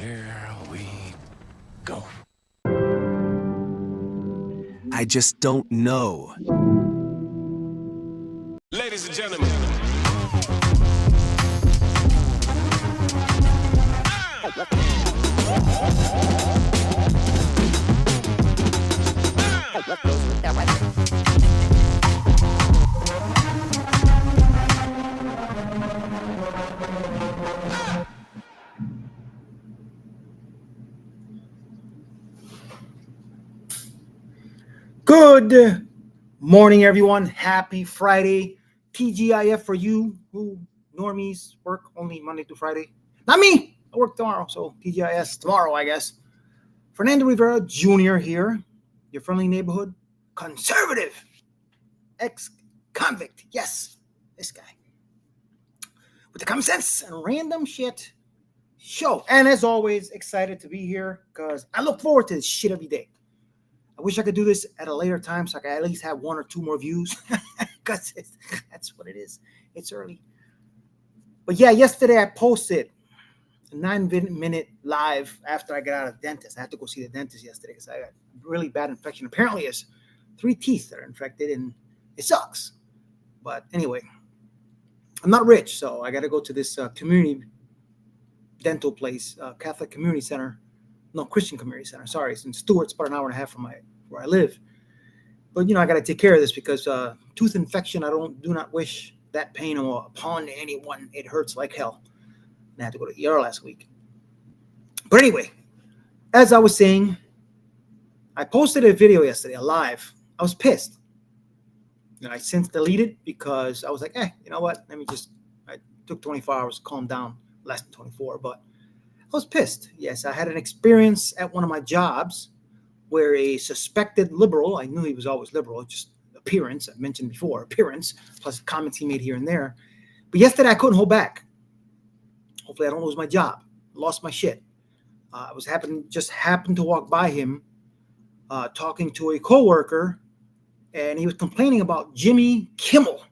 Here we go. I just don't know. Ladies and gentlemen. Good morning, everyone. Happy Friday. TGIF for you who normies work only Monday to Friday. Not me. I work tomorrow, so TGIS tomorrow, I guess. Fernando Rivera Jr. here, your friendly neighborhood conservative ex-convict. Yes, this guy. With the common sense and random shit show. And as always, excited to be here because I look forward to this shit every day. I wish I could do this at a later time so I could at least have one or two more views because that's what it is. It's early. But yeah, yesterday I posted a 9-minute live after I got out of the dentist. I had to go see the dentist yesterday because I got a really bad infection. Apparently, it's 3 teeth that are infected and it sucks. But anyway, I'm not rich, so I got to go to this community dental place, Catholic Community Center. No, Christian Community Center. Sorry, it's in Stewart. It's about an hour and a half from where I live. But I got to take care of this because tooth infection. I do not wish that pain upon anyone. It hurts like hell. And I had to go to the ER last week. But anyway, as I was saying, I posted a video yesterday, a live. I was pissed. I since deleted because I was like, you know what? I took 24 hours to calm down, less than 24, but I was pissed. Yes, I had an experience at one of my jobs where a suspected liberal, I knew he was always liberal, just appearance, I mentioned before, appearance, plus comments he made here and there. But yesterday I couldn't hold back. Hopefully I don't lose my job. Lost my shit. I just happened to walk by him talking to a coworker, and he was complaining about Jimmy Kimmel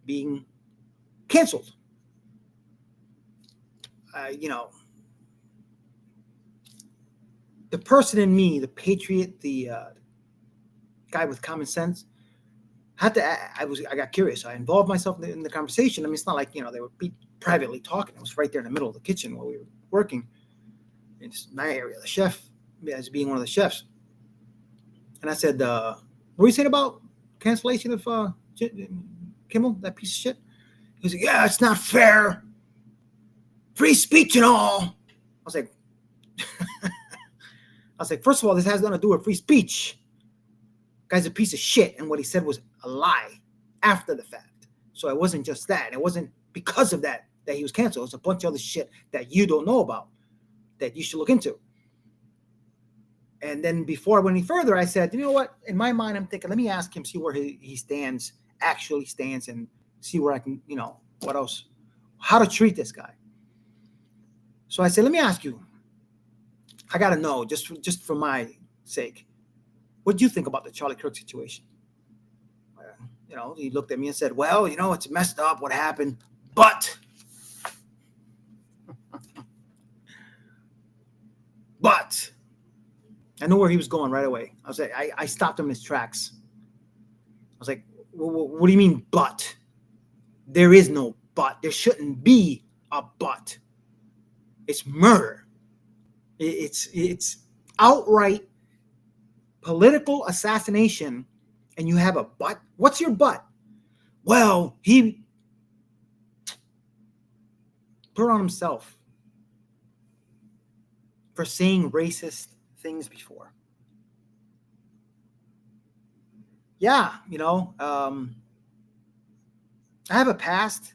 being canceled. The person in me, the patriot, the guy with common sense, I got curious. I involved myself in the conversation. It's not like, they were privately talking. It was right there in the middle of the kitchen while we were working. In my area, the chef, as being one of the chefs. And I said, what were you saying about cancellation of Kimmel, that piece of shit? He was like, yeah, it's not fair. Free speech and all. I was like, first of all, this has nothing to do with free speech. Guy's a piece of shit, and what he said was a lie after the fact. So it wasn't just that. It wasn't because of that he was canceled. It's a bunch of other shit that you don't know about that you should look into. And then before I went any further, I said, you know what? In my mind, I'm thinking, let me ask him, see where he actually stands, and see where I can, what else, how to treat this guy. So I said, let me ask you. I got to know, just for my sake, what do you think about the Charlie Kirk situation? He looked at me and said, well, it's messed up what happened, but I know where he was going right away. I was like, I stopped him in his tracks. I was like, what do you mean, but? There is no but. There shouldn't be a but. It's murder. It's outright political assassination, and you have a but? What's your but? Well, he put on himself for saying racist things before. Yeah, I have a past.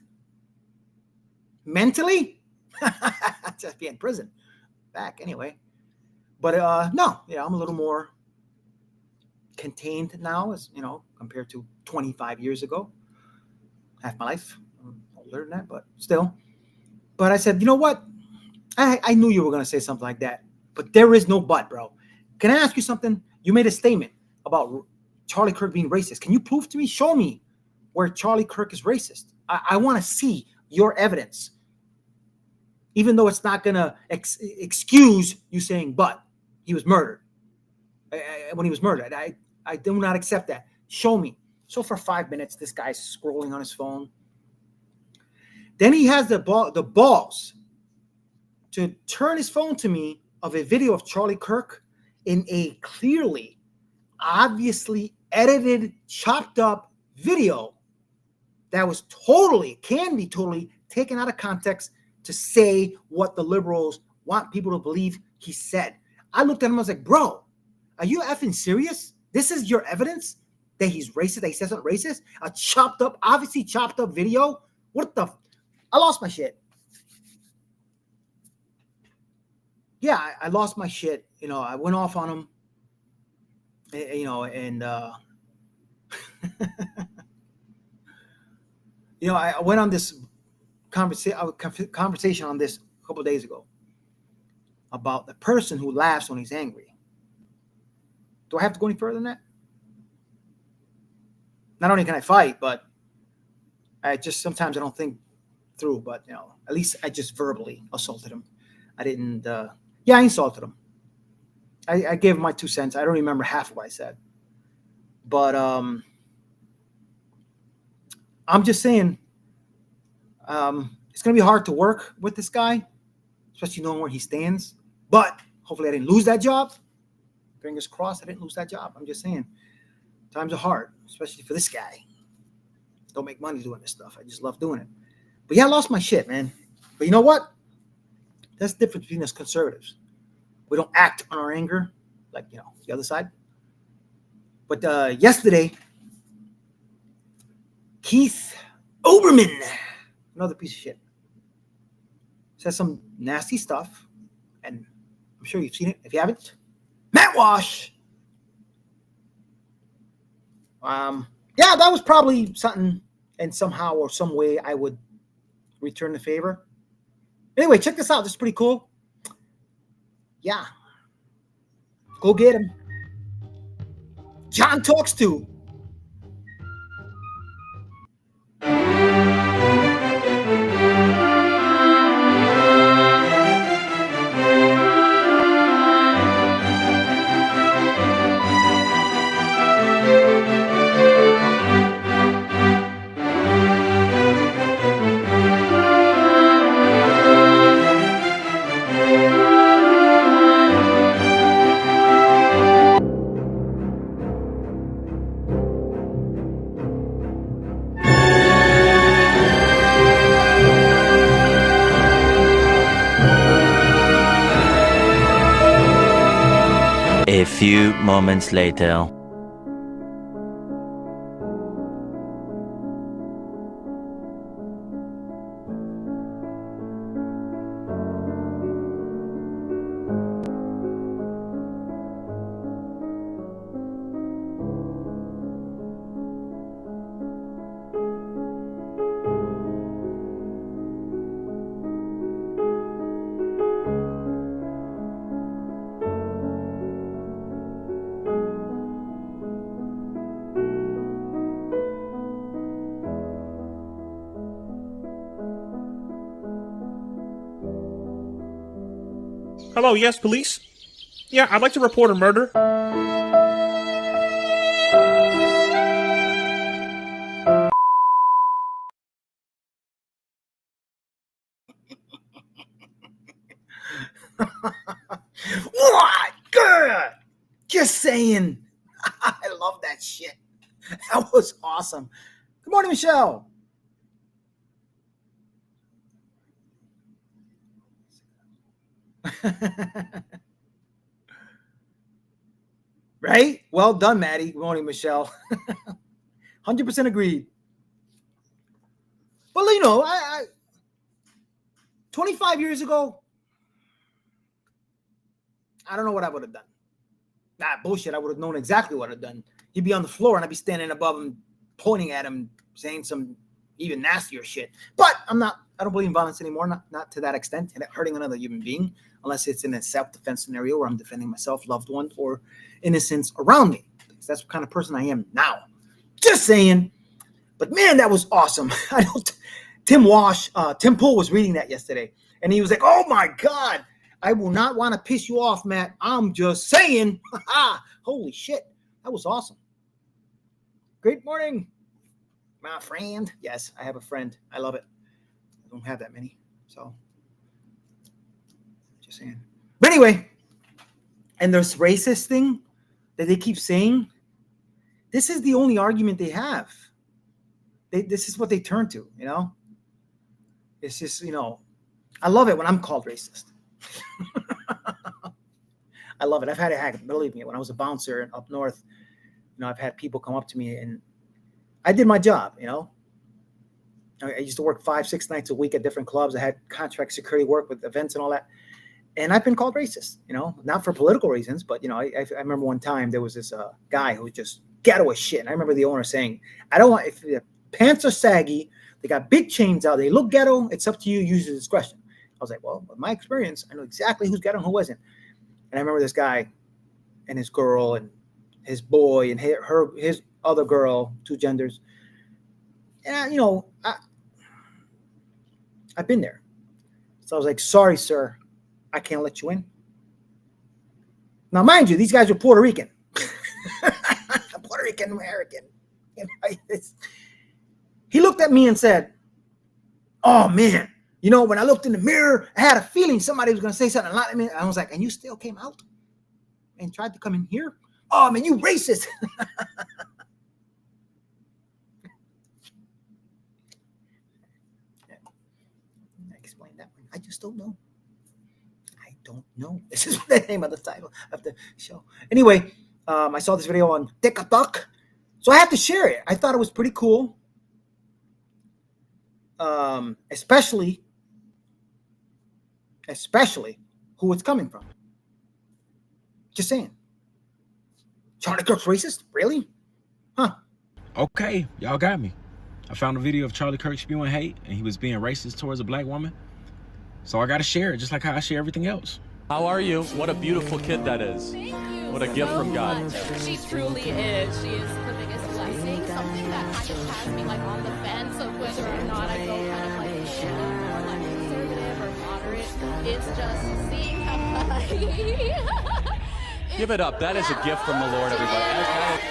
Mentally, just be in prison. Back anyway. But no, I'm a little more contained now, as compared to 25 years ago. Half my life. I'm older than that, but still. But I said, you know what? I knew you were going to say something like that. But there is no but, bro. Can I ask you something? You made a statement about Charlie Kirk being racist. Can you prove to me? Show me where Charlie Kirk is racist. I want to see your evidence. even though it's not going to excuse you saying, but he was murdered. When he was murdered, I do not accept that. Show me. So for 5 minutes, this guy's scrolling on his phone. Then he has the balls to turn his phone to me of a video of Charlie Kirk in a clearly, obviously edited, chopped up video that was can be totally taken out of context to say what the liberals want people to believe he said. I looked at him, I was like, bro, are you effing serious? This is your evidence that he's racist, that he says something racist? A obviously chopped up video? What the? I lost my shit. Yeah, I lost my shit. I went off on him. And I went on this conversation on this a couple of days ago about the person who laughs when he's angry. Do I have to go any further than that? Not only can I fight, but sometimes I don't think through, but at least I just verbally assaulted him. I didn't, I insulted him. I gave him my 2 cents. I don't remember half of what I said. But I'm just saying, it's going to be hard to work with this guy, especially knowing where he stands. But hopefully I didn't lose that job. Fingers crossed I didn't lose that job. I'm just saying, times are hard, especially for this guy. Don't make money doing this stuff. I just love doing it. But yeah, I lost my shit, man. But you know what? That's the difference between us conservatives. We don't act on our anger like, the other side. But yesterday, Keith Olbermann, another piece of shit, says some nasty stuff. And I'm sure you've seen it. If you haven't, Matt Walsh. Yeah, that was probably something, and somehow or some way I would return the favor. Anyway, check this out. This is pretty cool. Yeah. Go get him. John talks to. A few moments later. Hello, yes, police? Yeah, I'd like to report a murder. What? Good. Just saying. I love that shit. That was awesome. Good morning, Michelle. Right? Well done, Maddie. Good morning, Michelle. 100% agreed. Well, I 25 years ago, I don't know what I would have done. Nah, bullshit. I would have known exactly what I'd done. He'd be on the floor and I'd be standing above him, pointing at him, saying some even nastier shit. But I don't believe in violence anymore. Not to that extent, and hurting another human being, unless it's in a self-defense scenario where I'm defending myself, loved one, or innocents around me. Because that's what kind of person I am now. Just saying. But man, that was awesome. I know Tim Pool was reading that yesterday. And he was like, oh my God, I will not want to piss you off, Matt. I'm just saying. Holy shit. That was awesome. Great morning, my friend. Yes, I have a friend. I love it. I don't have that many. So, just saying. But anyway, and this racist thing that they keep saying, this is the only argument they have. This is what they turn to, you know? It's just, you know, I love it when I'm called racist. I love it. I've had it happen. Believe me, when I was a bouncer up north, you know, I've had people come up to me and I did my job, you know? I used to work 5-6 nights a week at different clubs. I had contract security work with events and all that. And I've been called racist, you know, not for political reasons, but, you know, I remember one time there was this guy who was just ghetto as shit. And I remember the owner saying, I don't want, if the pants are saggy, they got big chains out, they look ghetto, it's up to you, use your discretion. I was like, well, with my experience, I know exactly who's ghetto and who wasn't. And I remember this guy and his girl and his boy and his other girl, 2 genders. And, you know, I've been there. So I was like, sorry, sir, I can't let you in. Now, mind you, these guys are Puerto Rican. Puerto Rican American. You know, he looked at me and said, oh, man, you know, when I looked in the mirror, I had a feeling somebody was going to say something. I was like, and you still came out and tried to come in here? Oh, man, you racist. I just don't know. I don't know. This is the name of the title of the show. Anyway, I saw this video on TikTok, so I had to share it. I thought it was pretty cool, especially who it's coming from. Just saying. Charlie Kirk's racist? Really? Huh. Okay, y'all got me. I found a video of Charlie Kirk spewing hate, and he was being racist towards a black woman. So I gotta share it, just like how I share everything else. How are you? What a beautiful kid that is. Thank you. What a gift from God. She truly is. She is the biggest blessing. Something that kind of has me like on the fence of whether or not I go kind of like more like conservative or moderate. It's just seeing how Give it up. That is a gift from the Lord, everybody.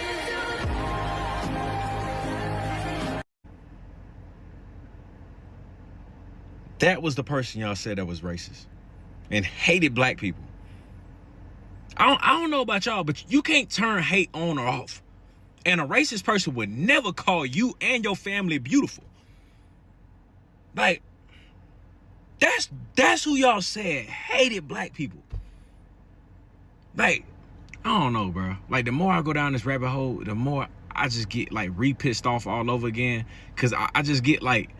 That was the person y'all said that was racist and hated black people. I don't know about y'all, but you can't turn hate on or off. And a racist person would never call you and your family beautiful. Like, that's who y'all said hated black people. Like, I don't know, bro. Like, the more I go down this rabbit hole, the more I just get like re-pissed off all over again. Cause I just get like,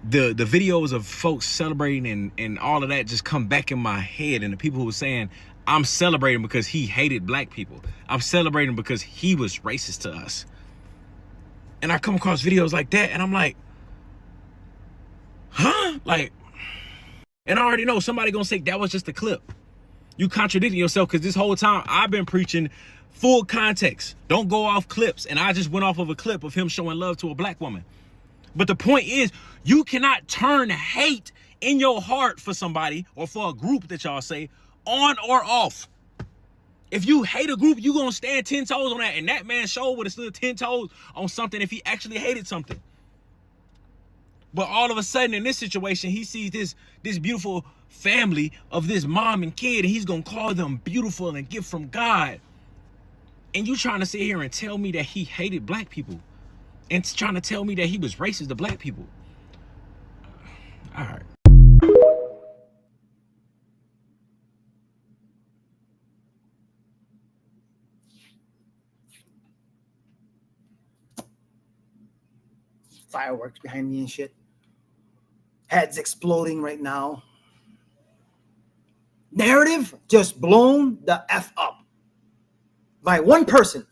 the videos of folks celebrating and all of that just come back in my head, and the people who were saying I'm celebrating because he hated black people, I'm celebrating because he was racist to us, and I come across videos like that and I'm like, huh? Like, and I already know somebody gonna say that was just a clip. You contradicting yourself, because this whole time I've been preaching full context, don't go off clips, and I just went off of a clip of him showing love to a black woman. But the point is, you cannot turn hate in your heart for somebody or for a group that y'all say on or off. If you hate a group, you gonna stand 10 toes on that, and that man showed would have stood 10 toes on something if he actually hated something. But all of a sudden in this situation, he sees this beautiful family of this mom and kid, and he's gonna call them beautiful and gift from God. And you trying to sit here and tell me that he hated black people, and trying to tell me that he was racist to black people. All right. Fireworks behind me and shit. Heads exploding right now. Narrative just blown the F up by one person.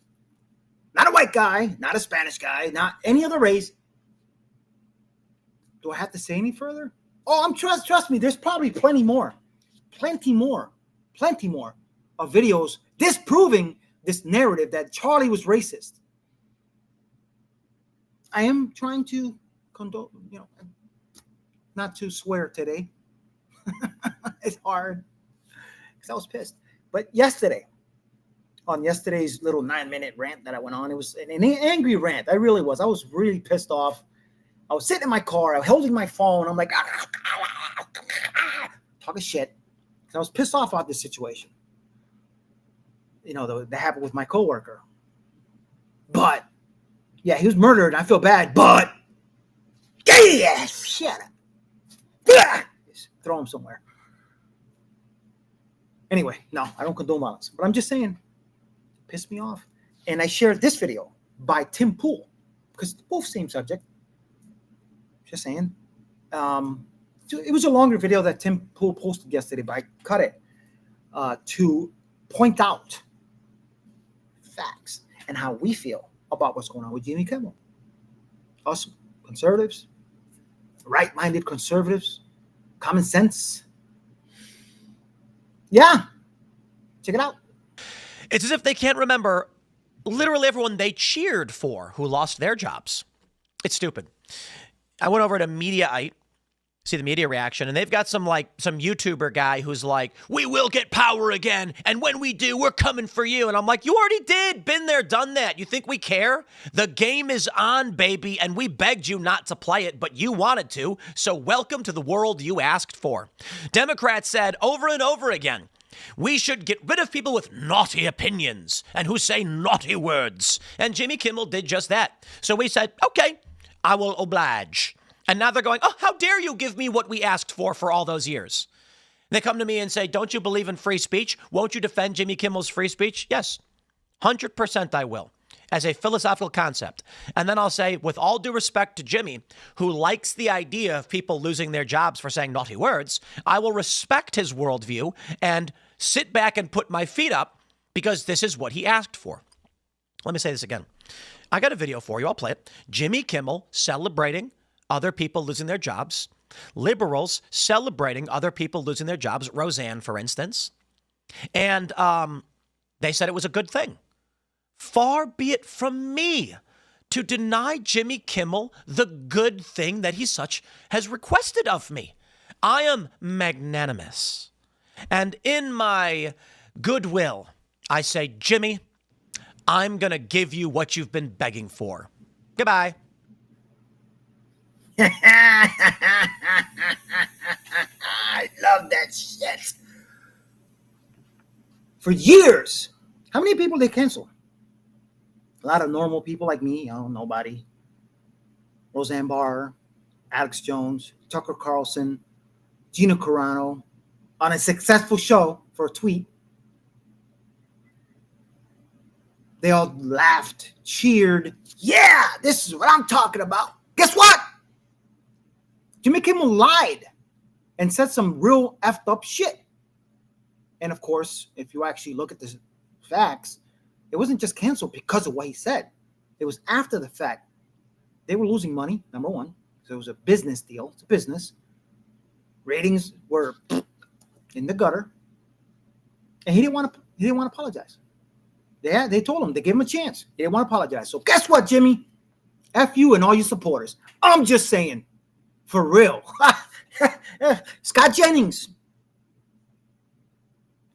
Not a white guy, not a Spanish guy, not any other race. Do I have to say any further? Oh, trust me, there's probably plenty more of videos disproving this narrative that Charlie was racist. I am trying to condone, not to swear today. It's hard because I was pissed. But yesterday, on yesterday's little 9-minute rant that I went on, it was an angry rant. I really was. I was really pissed off. I was sitting in my car. I was holding my phone. I'm like, talking shit. I was pissed off about this situation. You know, that happened with my coworker. But, yeah, he was murdered. I feel bad. But, yeah, shut up. Just throw him somewhere. Anyway, no, I don't condone violence. But I'm just saying, it pissed me off. And I shared this video by Tim Pool. Because both same subject. Just saying. It was a longer video that Tim Pool posted yesterday, but I cut it to point out facts and how we feel about what's going on with Jimmy Kimmel. Us conservatives, right-minded conservatives, common sense. Yeah, check it out. It's as if they can't remember literally everyone they cheered for who lost their jobs. It's stupid. I went over to Mediaite, see the media reaction, and they've got some YouTuber guy who's like, we will get power again, and when we do, we're coming for you. And I'm like, you already did. Been there, done that. You think we care? The game is on, baby, and we begged you not to play it, but you wanted to, so welcome to the world you asked for. Democrats said over and over again, we should get rid of people with naughty opinions and who say naughty words. And Jimmy Kimmel did just that. So we said, okay, I will oblige. And now they're going, oh, how dare you give me what we asked for all those years? And they come to me and say, don't you believe in free speech? Won't you defend Jimmy Kimmel's free speech? Yes, 100% I will, as a philosophical concept. And then I'll say, with all due respect to Jimmy, who likes the idea of people losing their jobs for saying naughty words, I will respect his worldview and sit back and put my feet up because this is what he asked for. Let me say this again. I got a video for you. I'll play it. Jimmy Kimmel celebrating other people losing their jobs. Liberals celebrating other people losing their jobs. Roseanne, for instance. And they said it was a good thing. Far be it from me to deny Jimmy Kimmel the good thing that he has requested of me. I am magnanimous. And in my goodwill, I say, Jimmy, I'm going to give you what you've been begging for. Goodbye. I love that shit. For years, how many people they cancel? A lot of normal people like me, nobody. Roseanne Barr, Alex Jones, Tucker Carlson, Gina Carano, on a successful show for a tweet. They all laughed, cheered. Yeah, this is what I'm talking about. Guess what? Jimmy Kimmel lied and said some real effed up shit. And of course, if you actually look at the facts, it wasn't just canceled because of what he said. It was after the fact. They were losing money, number one. So it was a business deal. It's a business. Ratings were in the gutter. And he didn't want to apologize. Yeah, they told him. They gave him a chance. He didn't want to apologize. So guess what, Jimmy? F you and all your supporters. I'm just saying. For real. Scott Jennings.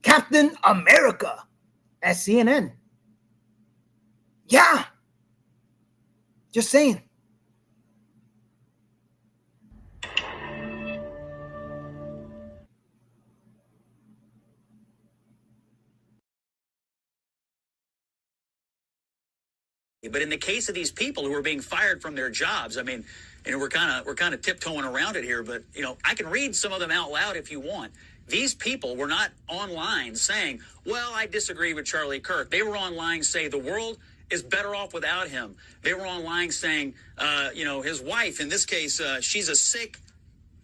Captain America at CNN. Yeah. Just saying. But in the case of these people who are being fired from their jobs, I mean, we're kind of tiptoeing around it here, but I can read some of them out loud if you want. These people were not online saying, well, I disagree with Charlie Kirk. They were online saying the world is better off without him. They were online saying, his wife, in this case, she's a sick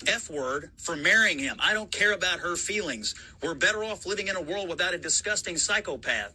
F word for marrying him. I don't care about her feelings. We're better off living in a world without a disgusting psychopath.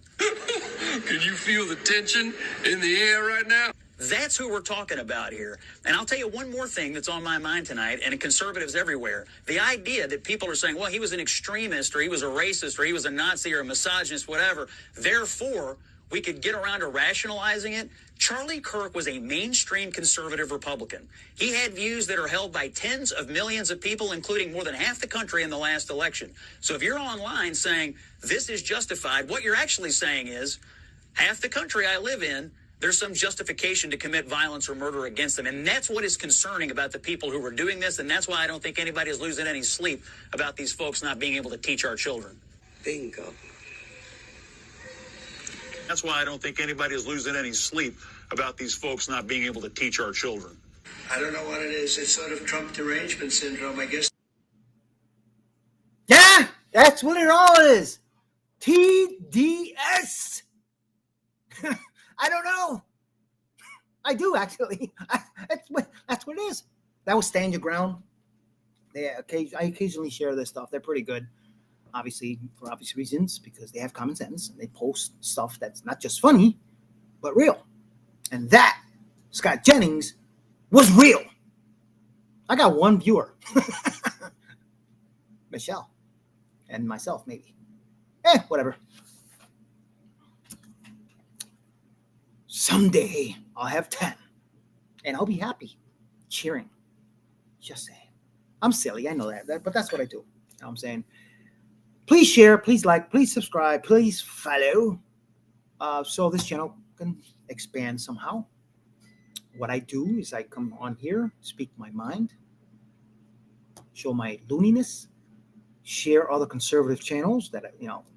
Can you feel the tension in the air right now? That's who we're talking about here. And I'll tell you one more thing that's on my mind tonight, and conservatives everywhere. The idea that people are saying, well, he was an extremist, or he was a racist, or he was a Nazi, or a misogynist, whatever. Therefore, we could get around to rationalizing it. Charlie Kirk was a mainstream conservative Republican. He had views that are held by tens of millions of people, including more than half the country in the last election. So if you're online saying this is justified, what you're actually saying is half the country I live in, there's some justification to commit violence or murder against them. And that's what is concerning about the people who are doing this. And that's why I don't think anybody is losing any sleep about these folks not being able to teach our children. Bingo. That's why I don't think anybody is losing any sleep about these folks not being able to teach our children. I don't know what it is. It's sort of Trump derangement syndrome, I guess. Yeah, that's what it all is. TDS. I don't know. I do, actually. That's what it is. That was Stand Your Ground. I occasionally share this stuff. They're pretty good, obviously, for obvious reasons, because they have common sense. And they post stuff that's not just funny, but real. And that, Scott Jennings, was real. I got one viewer. Michelle. And myself, maybe. Whatever. Someday I'll have 10. And I'll be happy. Cheering. Just saying. I'm silly. I know that. But that's what I do. You know what I'm saying? Please share. Please like. Please subscribe. Please follow. So this channel can expand somehow. What I do is I come on here, speak my mind, show my looniness, share other conservative channels that,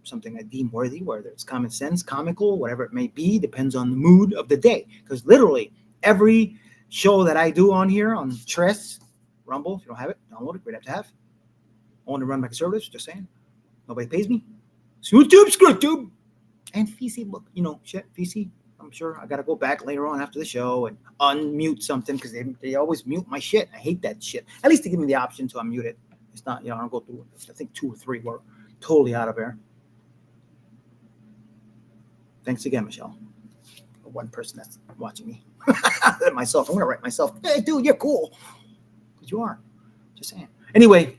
something I deem worthy, whether it's common sense, comical, whatever it may be, depends on the mood of the day. Because literally every show that I do on here, on Tress, Rumble, if you don't have it, download it, great app to have. I want to run my conservatives, just saying. Nobody pays me. YouTube, and VC, look, shit, VC. I'm sure I got to go back later on after the show and unmute something because they always mute my shit. I hate that shit. At least they give me the option to unmute it. It's not, I don't go through it. I think 2 or 3 were totally out of there. Thanks again, Michelle. One person that's watching me. Myself. I'm going to write myself. Hey, dude, you're cool. Because you are. Just saying. Anyway.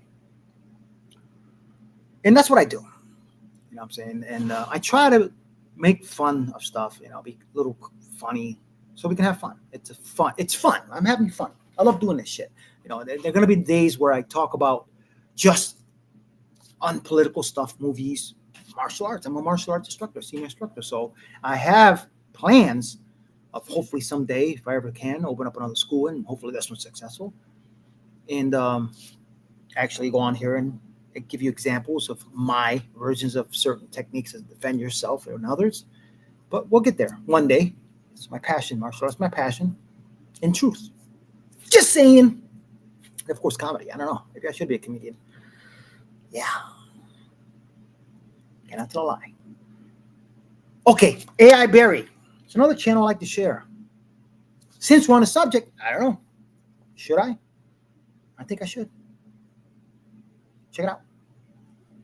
And that's what I do. You know what I'm saying? And I try to make fun of stuff, be a little funny so we can have fun. It's fun. I'm having fun. I love doing this shit. There are going to be days where I talk about just unpolitical stuff, movies, martial arts. I'm a martial arts instructor, senior instructor. So I have plans of hopefully someday, if I ever can, open up another school, and hopefully this one's successful. And actually go on here and give you examples of my versions of certain techniques to defend yourself and others. But we'll get there one day. It's my passion, martial arts, my passion. In truth. Just saying. And of course, comedy. I don't know. Maybe I should be a comedian. Yeah. Cannot tell a lie. Okay, AI Barry. It's another channel I like to share. Since we're on the subject, I don't know. Should I? I think I should. Check it out.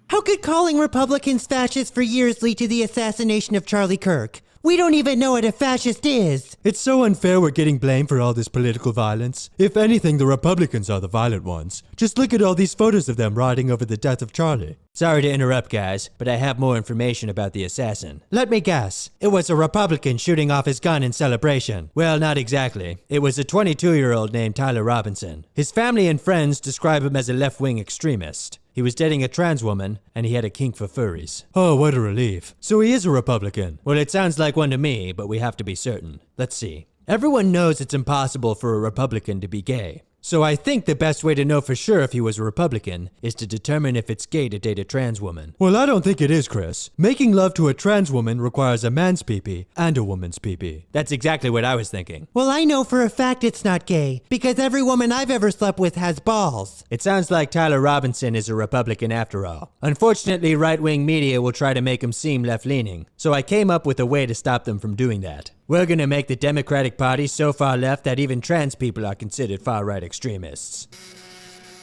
How could calling Republicans fascists for years lead to the assassination of Charlie Kirk? We don't even know what a fascist is. It's so unfair we're getting blamed for all this political violence. If anything, the Republicans are the violent ones. Just look at all these photos of them rioting over the death of Charlie. Sorry to interrupt, guys, but I have more information about the assassin. Let me guess. It was a Republican shooting off his gun in celebration. Well, not exactly. It was a 22-year-old named Tyler Robinson. His family and friends describe him as a left-wing extremist. He was dating a trans woman, and he had a kink for furries. Oh, what a relief. So he is a Republican. Well, it sounds like one to me, but we have to be certain. Let's see. Everyone knows it's impossible for a Republican to be gay. So I think the best way to know for sure if he was a Republican is to determine if it's gay to date a trans woman. Well, I don't think it is, Chris. Making love to a trans woman requires a man's pee-pee and a woman's pee-pee. That's exactly what I was thinking. Well, I know for a fact it's not gay, because every woman I've ever slept with has balls. It sounds like Tyler Robinson is a Republican after all. Unfortunately, right-wing media will try to make him seem left-leaning, so I came up with a way to stop them from doing that. We're gonna make the Democratic Party so far left that even trans people are considered far-right extremists.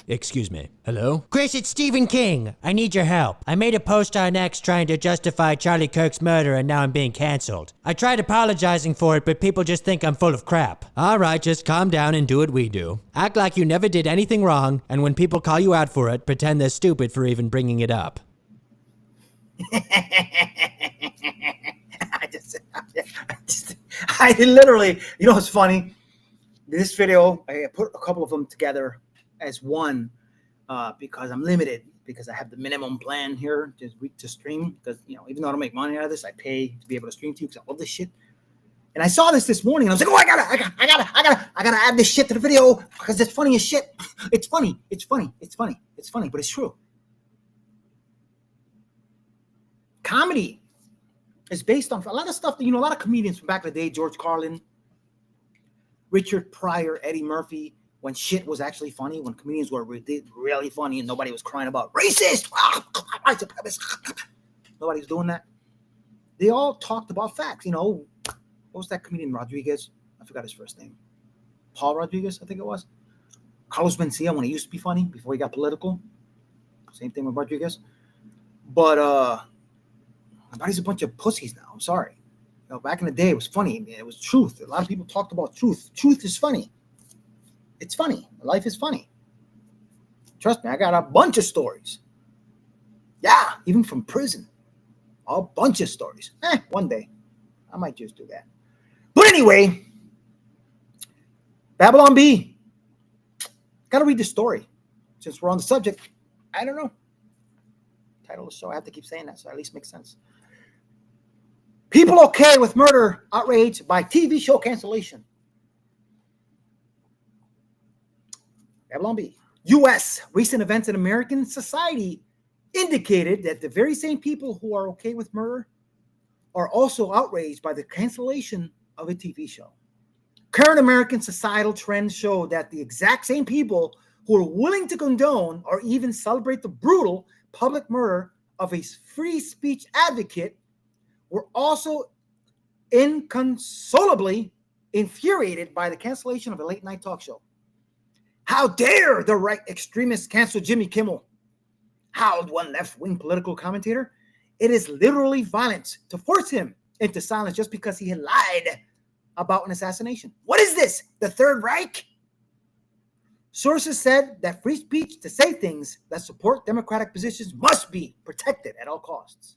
Excuse me. Hello? Chris, it's Stephen King. I need your help. I made a post on X trying to justify Charlie Kirk's murder and now I'm being canceled. I tried apologizing for it, but people just think I'm full of crap. Alright, just calm down and do what we do. Act like you never did anything wrong, and when people call you out for it, pretend they're stupid for even bringing it up. I literally, you know what's funny? This video, I put a couple of them together as one because I'm limited, because I have the minimum plan here to stream. Because, you know, even though I don't make money out of this, I pay to be able to stream to you because I love this shit. And I saw this morning, and I was like, oh, I gotta add this shit to the video because it's funny as shit. It's funny, but it's true. Comedy is based on a lot of stuff that, you know, a lot of comedians from back in the day, George Carlin, Richard Pryor, Eddie Murphy, when shit was actually funny, when comedians were really funny and nobody was crying about racist, white supremacist. Nobody was doing that. They all talked about facts, you know. What was that comedian, Rodriguez? I forgot his first name. Paul Rodriguez, I think it was. Carlos Mencia, when he used to be funny, before he got political. Same thing with Rodriguez. But everybody's a bunch of pussies now. I'm sorry. You know, back in the day, it was funny. It was truth. A lot of people talked about truth. Truth is funny. It's funny. Life is funny. Trust me, I got a bunch of stories. Yeah, even from prison. A bunch of stories. One day, I might just do that. But anyway, Babylon Bee. Got to read the story. Since we're on the subject, I don't know. Title of the show, I have to keep saying that, so it at least makes sense. People okay with murder outraged by TV show cancellation. Babylon Bee. U.S. recent events in American society indicated that the very same people who are okay with murder are also outraged by the cancellation of a TV show. Current American societal trends show that the exact same people who are willing to condone or even celebrate the brutal public murder of a free speech advocate were also inconsolably infuriated by the cancellation of a late night talk show. How dare the right extremists cancel Jimmy Kimmel? Howled one left-wing political commentator. It is literally violence to force him into silence just because he had lied about an assassination. What is this? The Third Reich? Sources said that free speech to say things that support democratic positions must be protected at all costs.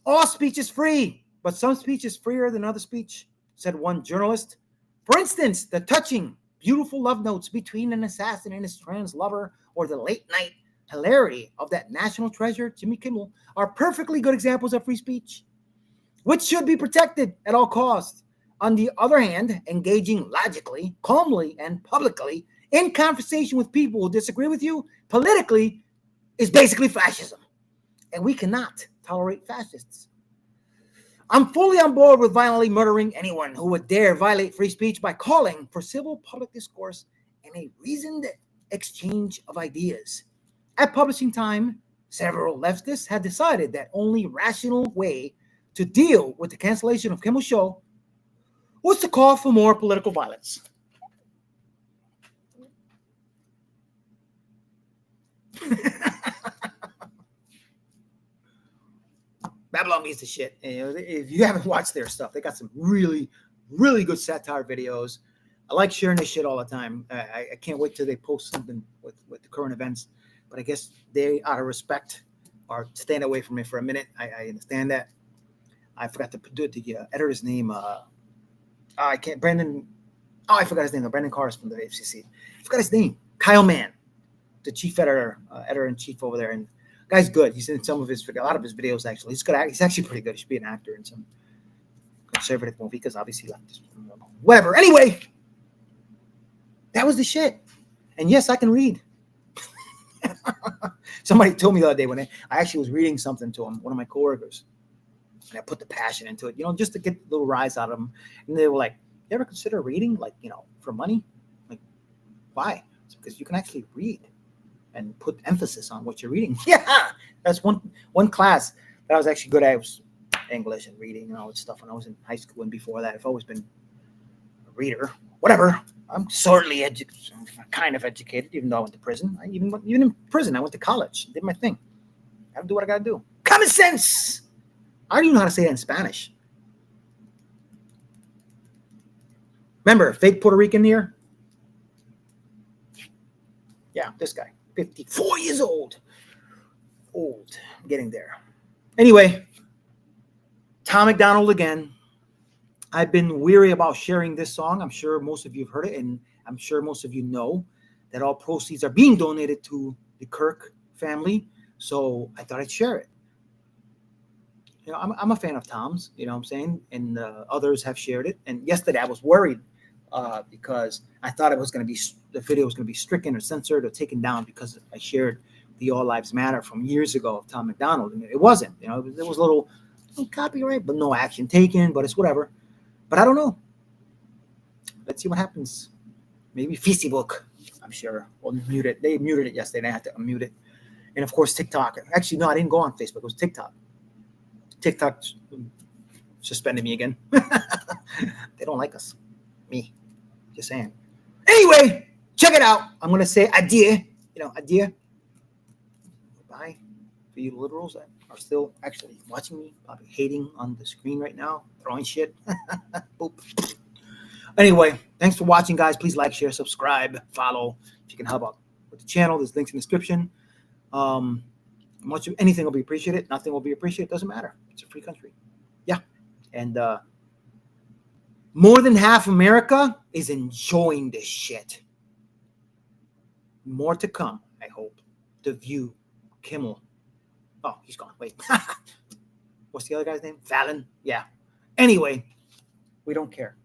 All speech is free, but some speech is freer than other speech, said one journalist. For instance, the touching, beautiful love notes between an assassin and his trans lover, or the late night hilarity of that national treasure, Jimmy Kimmel, are perfectly good examples of free speech, which should be protected at all costs. On the other hand, engaging logically, calmly, and publicly in conversation with people who disagree with you politically is basically fascism. And we cannot tolerate fascists. I'm fully on board with violently murdering anyone who would dare violate free speech by calling for civil public discourse and a reasoned exchange of ideas. At publishing time, several leftists had decided that only rational way to deal with the cancellation of Kimmel's show was to call for more political violence. Babylon Bee's the shit. And if you haven't watched their stuff, they got some really, really good satire videos. I like sharing this shit all the time. I can't wait till they post something with the current events. But I guess they, out of respect, are staying away from it for a minute. I understand that. I forgot to do the editor's name. I can't. Brandon. Oh, I forgot his name. Brandon Carr is from the FCC. I forgot his name. Kyle Mann, the chief editor in chief over there, and guy's good. He's in some of his, a lot of his videos actually. He's good. He's actually pretty good. He should be an actor in some conservative movie because obviously left. Whatever. Anyway, that was the shit. And yes, I can read. Somebody told me the other day when I actually was reading something to him, one of my coworkers, and I put the passion into it, just to get a little rise out of them. And they were like, "You ever consider reading, for money?" Like, why? It's because you can actually read and put emphasis on what you're reading. Yeah, that's one class that I was actually good at. It was English and reading and all that stuff when I was in high school and before that. I've always been a reader. Whatever. I'm certainly kind of educated, even though I went to prison. Even in prison, I went to college, did my thing. I have to do what I got to do. Common sense. I don't even know how to say that in Spanish. Remember, fake Puerto Rican here? Yeah, this guy, 54 years old. Old, I'm getting there. Anyway, Tom McDonald again. I've been weary about sharing this song. I'm sure most of you have heard it, and I'm sure most of you know that all proceeds are being donated to the Kirk family. So I thought I'd share it. You know, I'm a fan of Tom's, you know what I'm saying? And others have shared it. And yesterday I was worried because I thought it was going to be, the video was going to be stricken or censored or taken down because I shared the All Lives Matter from years ago of Tom McDonald. And it wasn't, you know, there was a little copyright, but no action taken, but it's whatever. But I don't know. Let's see what happens. Maybe Facebook, I'm sure, will mute it. They muted it yesterday, and I had to unmute it. And of course, TikTok. Actually, no, I didn't go on Facebook. It was TikTok. TikTok suspended me again. They don't like us. Me. Just saying. Anyway, check it out. I'm going to say adieu. You know, adieu. Bye. For you liberals that are still actually watching me, probably hating on the screen right now, throwing shit. Boop. Anyway, thanks for watching, guys. Please like, share, subscribe, follow. If you can help out with the channel, there's links in the description. Anything will be appreciated. Nothing will be appreciated. Doesn't matter. It's a free country. Yeah. And more than half America is enjoying this shit. More to come, I hope. The View, Kimmel. Oh, he's gone. Wait. What's the other guy's name? Fallon? Yeah. Anyway, we don't care.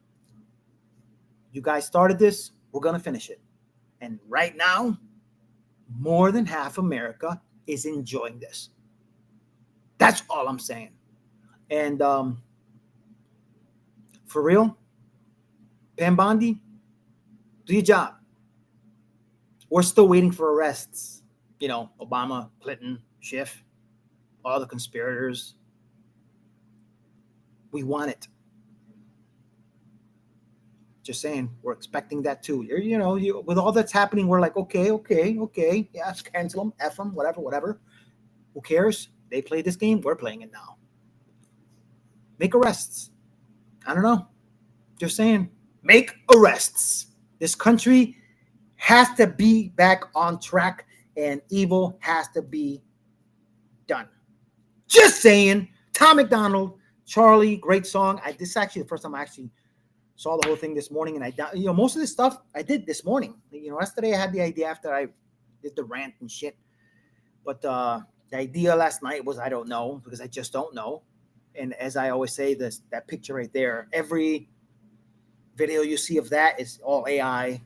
You guys started this. We're going to finish it. And right now, more than half America is enjoying this. That's all I'm saying. And for real, Pam Bondi, do your job. We're still waiting for arrests. You know, Obama, Clinton, Schiff, all the conspirators. We want it. Just saying, we're expecting that too. With all that's happening, we're like, okay. Yeah, cancel them, F them, whatever. Who cares? They play this game. We're playing it now. Make arrests. I don't know. Just saying, make arrests. This country has to be back on track, and evil has to be done. Just saying. Tom McDonald, Charlie, great song. This is actually the first time I actually saw the whole thing this morning, and most of this stuff I did this morning. Yesterday I had the idea after I did the rant and shit, but the idea last night was I don't know, because I just don't know. And as I always say, that picture right there, every video you see of that is all AI.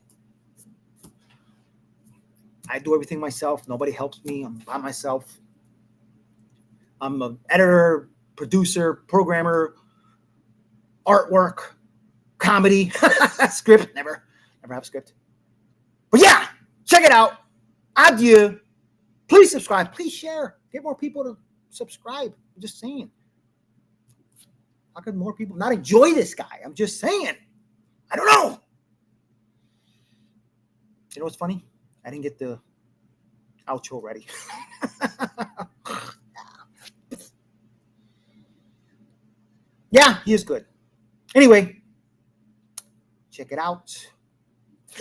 I do everything myself. Nobody helps me. I'm by myself. I'm an editor, producer, programmer, artwork, comedy, script. Never have a script. But yeah, check it out. Adieu. Please subscribe. Please share. Get more people to subscribe. I'm just saying. How could more people not enjoy this guy? I'm just saying. I don't know. You know what's funny? I didn't get the outro ready. Yeah, he is good. Anyway, check it out.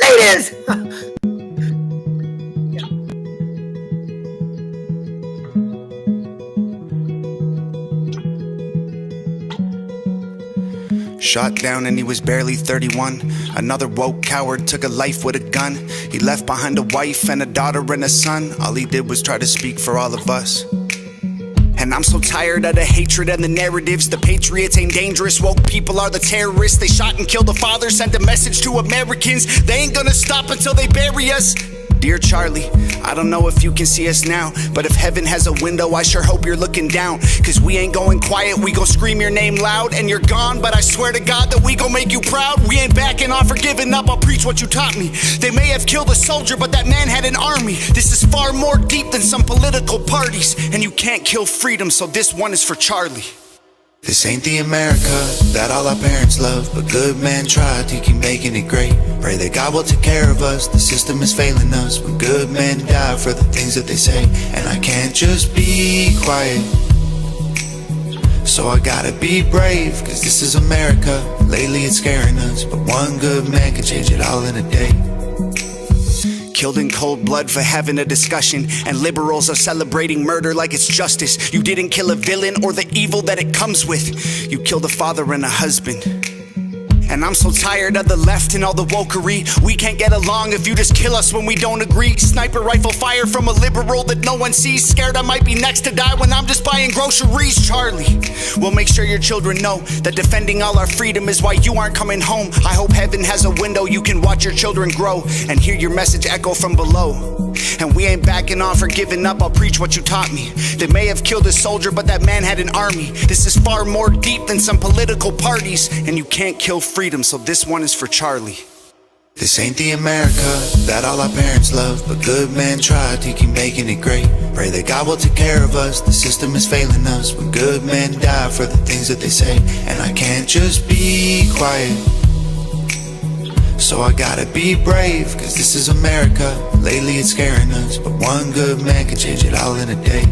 Ladies! Shot down and he was barely 31. Another woke coward took a life with a gun. He left behind a wife and a daughter and a son. All he did was try to speak for all of us. And I'm so tired of the hatred and the narratives. The patriots ain't dangerous, woke people are the terrorists. They shot and killed the father, sent a message to Americans. They ain't gonna stop until they bury us. Dear Charlie, I don't know if you can see us now, but if heaven has a window, I sure hope you're looking down. Cause we ain't going quiet, we gon' scream your name loud. And you're gone, but I swear to God that we gon' make you proud. We ain't backing off or giving up, I'll preach what you taught me. They may have killed a soldier, but that man had an army. This is far more deep than some political parties. And you can't kill freedom, so this one is for Charlie. This ain't the America that all our parents love, but good men tried to keep making it great. Pray that God will take care of us, the system is failing us, when good men die for the things that they say. And I can't just be quiet, so I gotta be brave, cause this is America. Lately it's scaring us, but one good man can change it all in a day. Killed in cold blood for having a discussion, and liberals are celebrating murder like it's justice. You didn't kill a villain or the evil that it comes with. You killed a father and a husband. And I'm so tired of the left and all the wokery. We can't get along if you just kill us when we don't agree. Sniper rifle fire from a liberal that no one sees. Scared I might be next to die when I'm just buying groceries. Charlie, we'll make sure your children know that defending all our freedom is why you aren't coming home. I hope heaven has a window you can watch your children grow and hear your message echo from below. And we ain't backing off or giving up, I'll preach what you taught me. They may have killed a soldier, but that man had an army. This is far more deep than some political parties. And you can't kill freedom, so this one is for Charlie. This ain't the America that all our parents love, but good men try to keep making it great. Pray that God will take care of us, the system is failing us when good men die for the things that they say. And I can't just be quiet, so I gotta be brave, cause this is America. Lately it's scaring us, but one good man can change it all in a day.